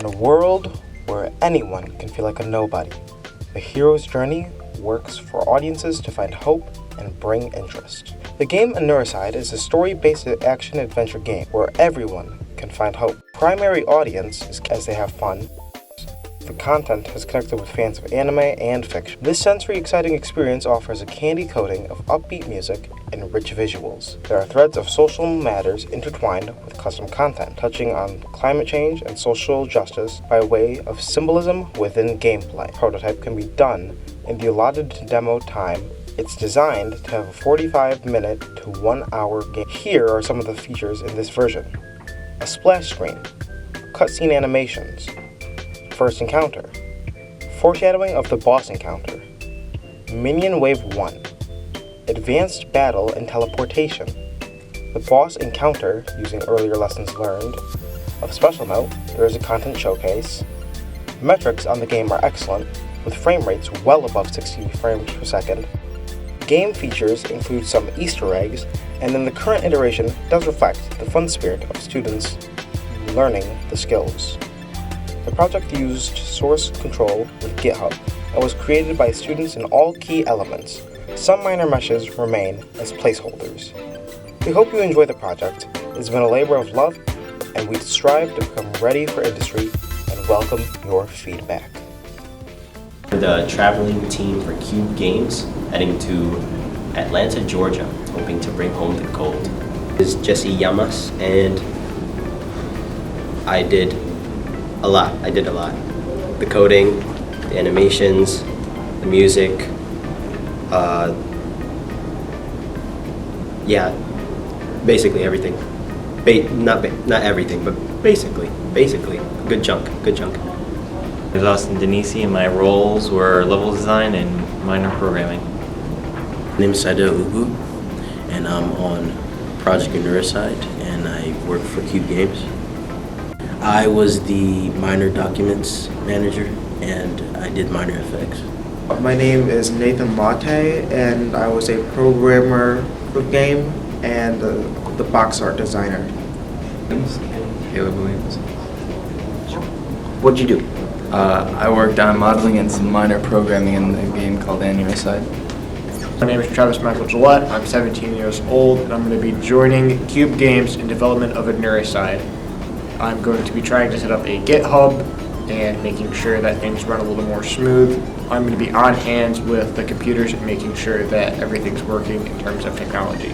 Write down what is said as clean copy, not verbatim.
In a world where anyone can feel like a nobody, the hero's journey works for audiences to find hope and bring interest. The game Neuroside is a story-based action-adventure game where everyone can find hope. Primary audience is as they have fun. The content has connected with fans of anime and fiction. This sensory exciting experience offers a candy coating of upbeat music and rich visuals. There are threads of social matters intertwined with custom content, touching on climate change and social justice by way of symbolism within gameplay. Prototype can be done in the allotted demo time. It's designed to have a 45-minute to 1-hour game. Here are some of the features in this version. A splash screen, cutscene animations, first encounter, foreshadowing of the boss encounter, minion wave 1, advanced battle and teleportation, the boss encounter using earlier lessons learned. Of special note, there is a content showcase. Metrics on the game are excellent, with frame rates well above 60 frames per second. Game features include some Easter eggs, and in the current iteration does reflect the fun spirit of students learning the skills. The project used source control with GitHub and was created by students in all key elements. Some minor meshes remain as placeholders. We hope you enjoy the project. It's been a labor of love, and we strive to become ready for industry and welcome your feedback. We're the traveling team for Cube Games, heading to Atlanta, Georgia, hoping to bring home the gold. This is Jesse Yamas, and I did a lot. The coding, the animations, the music, basically everything. Not everything, but basically, good chunk. I was Austin Denisi, and my roles were level design and minor programming. My name is Saida Ugu, and I'm on Project Neuroside, and I work for Cube Games. I was the minor documents manager, and I did minor effects. My name is Nathan Latte, and I was a programmer for the game and the box art designer. Caleb Williams. What'd you do? I worked on modeling and some minor programming in a game called Neuroside. My name is Travis Michael Gillette. I'm 17 years old, and I'm going to be joining Cube Games in development of a Neuroside. I'm going to be trying to set up a GitHub and making sure that things run a little more smooth. I'm going to be on hands with the computers and making sure that everything's working in terms of technology.